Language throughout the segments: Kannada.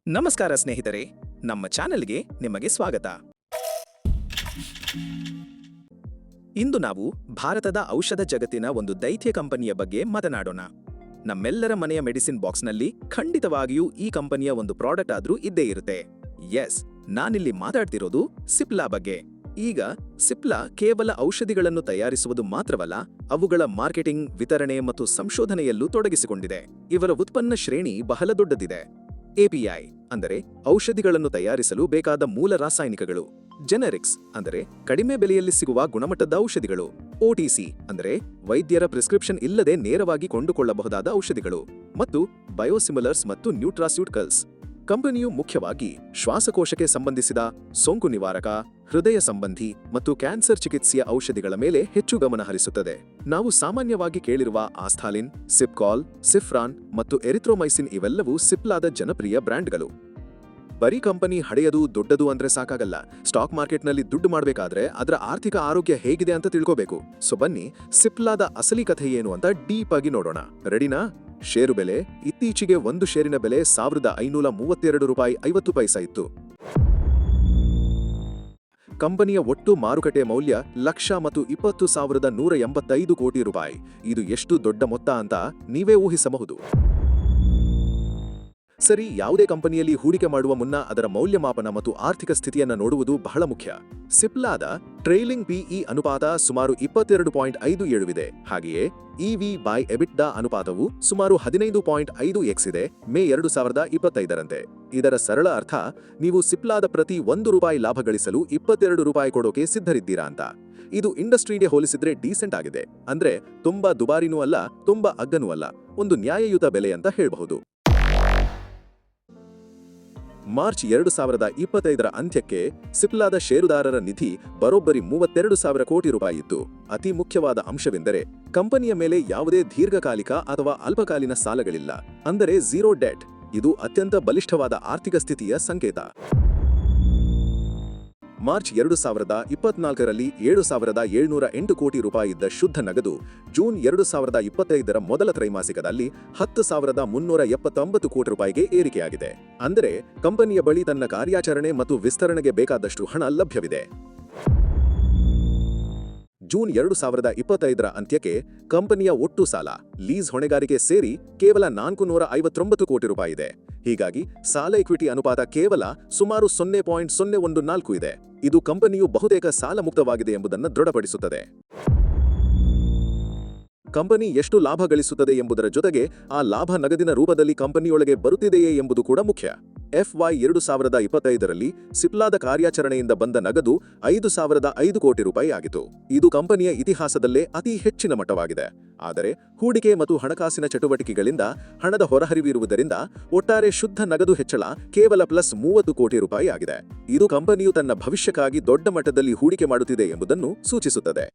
ನಮಸ್ಕಾರ ಸ್ನೇಹಿತರೆ, ನಮ್ಮ ಚಾನೆಲ್ಗೆ ನಿಮಗೆ ಸ್ವಾಗತ. ಇಂದು ನಾವು ಭಾರತದ ಔಷಧ ಜಗತ್ತಿನ ಒಂದು ದೈತ್ಯ ಕಂಪನಿಯ ಬಗ್ಗೆ ಮಾತನಾಡೋಣ. ನಮ್ಮೆಲ್ಲರ ಮನೆಯ ಮೆಡಿಸಿನ್ ಬಾಕ್ಸ್ನಲ್ಲಿ ಖಂಡಿತವಾಗಿಯೂ ಈ ಕಂಪನಿಯ ಒಂದು ಪ್ರಾಡಕ್ಟ್ ಆದ್ರೂ ಇದ್ದೇ ಇರುತ್ತೆ. ಎಸ್, ನಾನಿಲ್ಲಿ ಮಾತಾಡ್ತಿರೋದು ಸಿಪ್ಲಾ ಬಗ್ಗೆ. ಈಗ ಸಿಪ್ಲಾ ಕೇವಲ ಔಷಧಿಗಳನ್ನು ತಯಾರಿಸುವುದು ಮಾತ್ರವಲ್ಲ, ಅವುಗಳ ಮಾರ್ಕೆಟಿಂಗ್, ವಿತರಣೆ ಮತ್ತು ಸಂಶೋಧನೆಯಲ್ಲೂ ತೊಡಗಿಸಿಕೊಂಡಿದೆ. ಇವರ ಉತ್ಪನ್ನ ಶ್ರೇಣಿ ಬಹಳ ದೊಡ್ಡದಿದೆ. ಎಪಿಐ ಅಂದರೆ ಔಷಧಿಗಳನ್ನು ತಯಾರಿಸಲು ಬೇಕಾದ ಮೂಲ ರಾಸಾಯನಿಕಗಳು, ಜೆನೆರಿಕ್ಸ್ ಅಂದರೆ ಕಡಿಮೆ ಬೆಲೆಯಲ್ಲಿ ಸಿಗುವ ಗುಣಮಟ್ಟದ ಔಷಧಿಗಳು, ಒಟಿಸಿ ಅಂದರೆ ವೈದ್ಯರ ಪ್ರಿಸ್ಕ್ರಿಪ್ಷನ್ ಇಲ್ಲದೆ ನೇರವಾಗಿ ಕೊಂಡುಕೊಳ್ಳಬಹುದಾದ ಔಷಧಿಗಳು, ಮತ್ತು ಬಯೋಸಿಮಿಲರ್ಸ್ ಮತ್ತು ನ್ಯೂಟ್ರಾಸ್ಯೂಟಿಕಲ್ಸ್. ಕಂಪನಿಯು ಮುಖ್ಯವಾಗಿ ಶ್ವಾಸಕೋಶಕ್ಕೆ ಸಂಬಂಧಿಸಿದ ಸೋಂಕು ನಿವಾರಕ, ಹೃದಯ ಸಂಬಂಧಿ ಮತ್ತು ಕ್ಯಾನ್ಸರ್ ಚಿಕಿತ್ಸೆಯ ಔಷಧಿಗಳ ಮೇಲೆ ಹೆಚ್ಚು ಗಮನ ಹರಿಸುತ್ತದೆ. ನಾವು ಸಾಮಾನ್ಯವಾಗಿ ಕೇಳಿರುವ ಆಸ್ಥಾಲಿನ್, ಸಿಪ್ಕಾಲ್, ಸಿಫ್ರಾನ್ ಮತ್ತು ಎರಿಥ್ರೊಮೈಸಿನ್ ಇವೆಲ್ಲವೂ ಸಿಪ್ಲಾದ ಜನಪ್ರಿಯ ಬ್ರ್ಯಾಂಡ್ಗಳು. ಬರೀ ಕಂಪನಿ ಹಳೆಯದು ದೊಡ್ಡದು ಅಂದ್ರೆ ಸಾಕಾಗಲ್ಲ. ಸ್ಟಾಕ್ ಮಾರ್ಕೆಟ್ನಲ್ಲಿ ದುಡ್ಡು ಮಾಡಬೇಕಾದ್ರೆ ಅದರ ಆರ್ಥಿಕ ಆರೋಗ್ಯ ಹೇಗಿದೆ ಅಂತ ತಿಳ್ಕೋಬೇಕು. ಸೊ ಬನ್ನಿ, ಸಿಪ್ಲಾದ ಅಸಲಿ ಕಥೆ ಏನು ಅಂತ ಡೀಪ್ ಆಗಿ ನೋಡೋಣ. ರೆಡಿನಾ? ಷೇರು ಬೆಲೆ ಇತ್ತೀಚೆಗೆ ಒಂದು ಷೇರಿನ ಬೆಲೆ ₹1,532.50 ಇತ್ತು. ಕಂಪನಿಯ ಒಟ್ಟು ಮಾರುಕಟ್ಟೆ ಮೌಲ್ಯ ₹1,20,185 ಕೋಟಿ. ಇದು ಎಷ್ಟು ದೊಡ್ಡ ಮೊತ್ತ ಅಂತ ನೀವೇ ಊಹಿಸಬಹುದು. ಸರಿ, ಯಾವುದೇ ಕಂಪನಿಯಲ್ಲಿ ಹೂಡಿಕೆ ಮಾಡುವ ಮುನ್ನ ಅದರ ಮೌಲ್ಯಮಾಪನ ಮತ್ತು ಆರ್ಥಿಕ ಸ್ಥಿತಿಯನ್ನು ನೋಡುವುದು ಬಹಳ ಮುಖ್ಯ. ಸಿಪ್ಲಾದ ಟ್ರೈಲಿಂಗ್ ಪಿಇ ಅನುಪಾತ ಸುಮಾರು 22.57 ಇದೆ. ಹಾಗೆಯೇ ಇವಿ ಬೈ ಎಬಿಟ್ಡಾ ಅನುಪಾತವು ಸುಮಾರು 15.5x ಇದೆ. ಮೇ 2025ರಂತೆ. ಇದರ ಸರಳ ಅರ್ಥ, ನೀವು ಸಿಪ್ಲಾದ ಪ್ರತಿ ₹1 ಲಾಭ ಗಳಿಸಲು ₹22 ಕೊಡೋಕೆ ಸಿದ್ಧರಿದ್ದೀರಾ ಅಂತ. ಇದು ಇಂಡಸ್ಟ್ರಿಗೆ ಹೋಲಿಸಿದ್ರೆ ಡೀಸೆಂಟ್ ಆಗಿದೆ. ಅಂದ್ರೆ ತುಂಬಾ ದುಬಾರಿನೂ ಅಲ್ಲ, ತುಂಬಾ ಅಗ್ಗನೂ ಅಲ್ಲ, ಒಂದು ನ್ಯಾಯಯುತ ಬೆಲೆ ಅಂತ ಹೇಳಬಹುದು. ಮಾರ್ಚ್ 2025ರ ಅಂತ್ಯಕ್ಕೆ ಸಿಪ್ಲಾದ ಷೇರುದಾರರ ನಿಧಿ ಬರೋಬ್ಬರಿ ₹32,000 ಕೋಟಿ ಇತ್ತು. ಅತಿ ಮುಖ್ಯವಾದ ಅಂಶವೆಂದರೆ ಕಂಪನಿಯ ಮೇಲೆ ಯಾವುದೇ ದೀರ್ಘಕಾಲಿಕ ಅಥವಾ ಅಲ್ಪಕಾಲೀನ ಸಾಲಗಳಿಲ್ಲ, ಅಂದರೆ ಝೀರೋ ಡೆಟ್. ಇದು ಅತ್ಯಂತ ಬಲಿಷ್ಠವಾದ ಆರ್ಥಿಕ ಸ್ಥಿತಿಯ ಸಂಕೇತ. ಮಾರ್ಚ್ 2024ರಲ್ಲಿ ₹7,708 ಕೋಟಿ ಇದ್ದ ಶುದ್ಧ ನಗದು ಜೂನ್ 2025ರ ಮೊದಲ ತ್ರೈಮಾಸಿಕದಲ್ಲಿ ₹10,379 ಕೋಟಿ ಏರಿಕೆಯಾಗಿದೆ. ಅಂದರೆ ಕಂಪನಿಯ ಬಳಿ ತನ್ನ ಕಾರ್ಯಾಚರಣೆ ಮತ್ತು ವಿಸ್ತರಣೆಗೆ ಬೇಕಾದಷ್ಟು ಹಣ ಲಭ್ಯವಿದೆ. ಜೂನ್ 2025ರ ಅಂತ್ಯಕ್ಕೆ ಕಂಪನಿಯ ಒಟ್ಟು ಸಾಲ, ಲೀಸ್ ಹೊಣೆಗಾರಿಕೆ ಸೇರಿ ಕೇವಲ ₹459 ಕೋಟಿ ಇದೆ. ಹೀಗಾಗಿ ಸಾಲ ಇಕ್ವಿಟಿ ಅನುಪಾತ ಕೇವಲ ಸುಮಾರು 0.014 ಇದೆ. ಇದು ಕಂಪನಿಯು ಬಹುತೇಕ ಸಾಲ ಮುಕ್ತವಾಗಿದೆ ಎಂಬುದನ್ನು ದೃಢಪಡಿಸುತ್ತದೆ. ಕಂಪನಿ ಎಷ್ಟು ಲಾಭ ಗಳಿಸುತ್ತದೆ ಎಂಬುದರ ಜೊತೆಗೆ ಆ ಲಾಭ ನಗದಿನ ರೂಪದಲ್ಲಿ ಕಂಪನಿಯೊಳಗೆ ಬರುತ್ತಿದೆಯೇ ಎಂಬುದು ಕೂಡ ಮುಖ್ಯ. FY 2025ರಲ್ಲಿ ಸಿಪ್ಲಾದ ಕಾರ್ಯಾಚರಣೆಯಿಂದ ಬಂದ ನಗದು ₹5,005 ಕೋಟಿ ಆಗಿತ್ತು. ಇದು ಕಂಪನಿಯ ಇತಿಹಾಸದಲ್ಲೇ ಅತಿ ಹೆಚ್ಚಿನ ಮಟ್ಟವಾಗಿದೆ. ಆದರೆ ಹೂಡಿಕೆ ಮತ್ತು ಹಣಕಾಸಿನ ಚಟುವಟಿಕೆಗಳಿಂದ ಹಣದ ಹೊರಹರಿವಿರುವುದರಿಂದ ಒಟ್ಟಾರೆ ಶುದ್ಧ ನಗದು ಹೆಚ್ಚಳ ಕೇವಲ +30 ಕೋಟಿ ಆಗಿದೆ. ಇದು ಕಂಪನಿಯು ತನ್ನ ಭವಿಷ್ಯಕ್ಕಾಗಿ ದೊಡ್ಡ ಮಟ್ಟದಲ್ಲಿ ಹೂಡಿಕೆ ಮಾಡುತ್ತಿದೆ ಎಂಬುದನ್ನು ಸೂಚಿಸುತ್ತದೆ.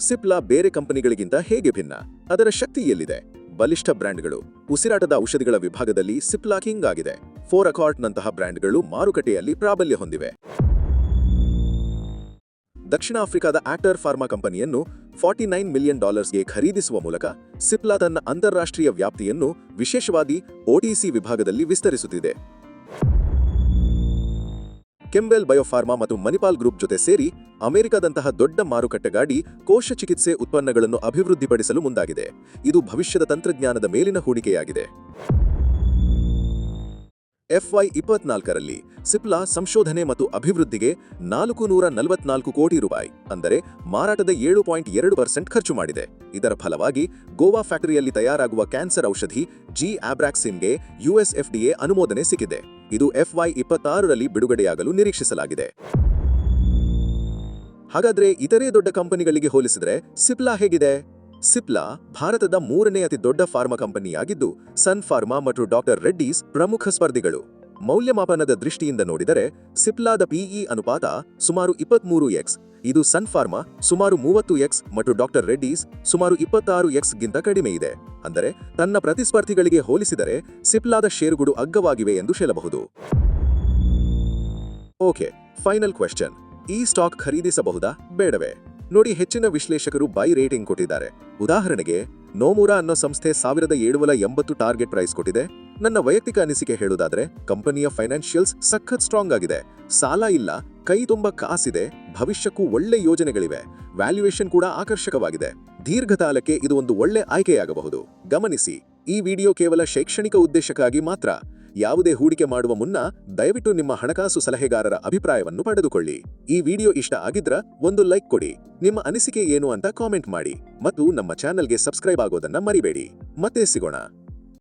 ಸಿಪ್ಲಾ ಬೇರೆ ಕಂಪನಿಗಳಿಗಿಂತ ಹೇಗೆ ಭಿನ್ನ? ಅದರ ಶಕ್ತಿ ಎಲ್ಲಿದೆ? ಬಲಿಷ್ಠ ಬ್ರ್ಯಾಂಡ್ಗಳು. ಉಸಿರಾಟದ ಔಷಧಿಗಳ ವಿಭಾಗದಲ್ಲಿ ಸಿಪ್ಲಾ ಕಿಂಗ್ ಆಗಿದೆ. ಫೋರಕಾರ್ಟ್ನಂತಹ ಬ್ರ್ಯಾಂಡ್ಗಳು ಮಾರುಕಟ್ಟೆಯಲ್ಲಿ ಪ್ರಾಬಲ್ಯ ಹೊಂದಿವೆ. ದಕ್ಷಿಣ ಆಫ್ರಿಕಾದ ಆಕ್ಟರ್ ಫಾರ್ಮಾ ಕಂಪನಿಯನ್ನು $49 ಮಿಲಿಯನ್ ಖರೀದಿಸುವ ಮೂಲಕ ಸಿಪ್ಲಾ ತನ್ನ ಅಂತಾರಾಷ್ಟ್ರೀಯ ವ್ಯಾಪ್ತಿಯನ್ನು ವಿಶೇಷವಾಗಿ ಒಟಿಸಿ ವಿಭಾಗದಲ್ಲಿ ವಿಸ್ತರಿಸುತ್ತಿದೆ. ಕೆಂಬೆಲ್ ಬಯೋಫಾರ್ಮಾ ಮತ್ತು ಮಣಿಪಾಲ್ ಗ್ರೂಪ್ ಜೊತೆ ಸೇರಿ ಅಮೆರಿಕದಂತಹ ದೊಡ್ಡ ಮಾರುಕಟ್ಟೆಗಾಡಿ ಕೋಶ ಚಿಕಿತ್ಸೆ ಉತ್ಪನ್ನಗಳನ್ನು ಅಭಿವೃದ್ಧಿಪಡಿಸಲು ಮುಂದಾಗಿದೆ. ಇದು ಭವಿಷ್ಯದ ತಂತ್ರಜ್ಞಾನದ ಮೇಲಿನ ಹೂಡಿಕೆಯಾಗಿದೆ. FY 24ರಲ್ಲಿ ಸಿಪ್ಲಾ ಸಂಶೋಧನೆ ಮತ್ತು ಅಭಿವೃದ್ಧಿಗೆ ₹444 ಕೋಟಿ, ಅಂದರೆ ಮಾರಾಟದ 7.2% ಖರ್ಚು ಮಾಡಿದೆ. ಇದರ ಫಲವಾಗಿ ಗೋವಾ ಫ್ಯಾಕ್ಟರಿಯಲ್ಲಿ ತಯಾರಾಗುವ ಕ್ಯಾನ್ಸರ್ ಔಷಧಿ ಆಬ್ರಾಕ್ಸಿನ್ಗೆ US FDA ಅನುಮೋದನೆ ಸಿಕ್ಕಿದೆ. ಇದು FY 26ರಲ್ಲಿ ಬಿಡುಗಡೆಯಾಗಲು ನಿರೀಕ್ಷಿಸಲಾಗಿದೆ. ಹಾಗಾದ್ರೆ ಇತರೆ ದೊಡ್ಡ ಕಂಪನಿಗಳಿಗೆ ಹೋಲಿಸಿದರೆ ಸಿಪ್ಲಾ ಹೇಗಿದೆ? ಸಿಪ್ಲಾ ಭಾರತದ 3ನೇ ಅತಿ ದೊಡ್ಡ ಫಾರ್ಮಾ ಕಂಪನಿಯಾಗಿದ್ದು, ಸನ್ ಫಾರ್ಮಾ ಮತ್ತು ಡಾಕ್ಟರ್ ರೆಡ್ಡೀಸ್ ಪ್ರಮುಖ ಸ್ಪರ್ಧಿಗಳು. ಮೌಲ್ಯಮಾಪನದ ದೃಷ್ಟಿಯಿಂದ ನೋಡಿದರೆ ಸಿಪ್ಲಾದ ಪಿಇ ಅನುಪಾತ ಸುಮಾರು 23x, ಇದು ಸನ್ ಫಾರ್ಮಾ ಸುಮಾರು 30x ಮತ್ತು ಡಾಕ್ಟರ್ ರೆಡ್ಡೀಸ್ ಸುಮಾರು 26x ಗಿಂತ ಕಡಿಮೆ ಇದೆ. ಅಂದರೆ ತನ್ನ ಪ್ರತಿಸ್ಪರ್ಧಿಗಳಿಗೆ ಹೋಲಿಸಿದರೆ ಸಿಪ್ಲಾದ ಷೇರುಗಳು ಅಗ್ಗವಾಗಿವೆ ಎಂದು ಹೇಳಬಹುದು. Okay, final question. ಈ ಸ್ಟಾಕ್ ಖರೀದಿಸಬಹುದಾ, ಬೇಡವೇ? ನೋಡಿ, ಹೆಚ್ಚಿನ ವಿಶ್ಲೇಷಕರು ಬೈ ರೇಟಿಂಗ್ ಕೊಟ್ಟಿದ್ದಾರೆ. ಉದಾಹರಣೆಗೆ ನೋಮುರಾ ಅನ್ನೋ ಸಂಸ್ಥೆ 1,780 ಟಾರ್ಗೆಟ್ ಪ್ರೈಸ್ ಕೊಟ್ಟಿದೆ. ನನ್ನ ವೈಯಕ್ತಿಕ ಅನಿಸಿಕೆ ಹೇಳುವುದಾದ್ರೆ ಕಂಪನಿಯ ಫೈನಾನ್ಷಿಯಲ್ಸ್ ಸಖತ್ ಸ್ಟ್ರಾಂಗ್ ಆಗಿದೆ, ಸಾಲ ಇಲ್ಲ, ಕೈ ತುಂಬ ಕಾಸಿದೆ, ಭವಿಷ್ಯಕ್ಕೂ ಒಳ್ಳೆ ಯೋಜನೆಗಳಿವೆ, ವ್ಯಾಲ್ಯೂಯೇಷನ್ ಕೂಡ ಆಕರ್ಷಕವಾಗಿದೆ. ದೀರ್ಘಕಾಲಕ್ಕೆ ಇದು ಒಂದು ಒಳ್ಳೆ ಆಯ್ಕೆಯಾಗಬಹುದು. ಗಮನಿಸಿ, ಈ ವಿಡಿಯೋ ಕೇವಲ ಶೈಕ್ಷಣಿಕ ಉದ್ದೇಶಕ್ಕಾಗಿ ಮಾತ್ರ. ಯಾವುದೇ ಹೂಡಿಕೆ ಮಾಡುವ ಮುನ್ನ ದಯವಿಟ್ಟು ನಿಮ್ಮ ಹಣಕಾಸು ಸಲಹೆಗಾರರ ಅಭಿಪ್ರಾಯವನ್ನು ಪಡೆದುಕೊಳ್ಳಿ. ಈ ವಿಡಿಯೋ ಇಷ್ಟ ಆಗಿದ್ರ ಒಂದು ಲೈಕ್ ಕೊಡಿ, ನಿಮ್ಮ ಅನಿಸಿಕೆ ಏನು ಅಂತ ಕಾಮೆಂಟ್ ಮಾಡಿ ಮತ್ತು ನಮ್ಮ ಚಾನೆಲ್ಗೆ ಸಬ್ಸ್ಕ್ರೈಬ್ ಆಗೋದನ್ನ ಮರಿಬೇಡಿ. ಮತ್ತೆ ಸಿಗೋಣ.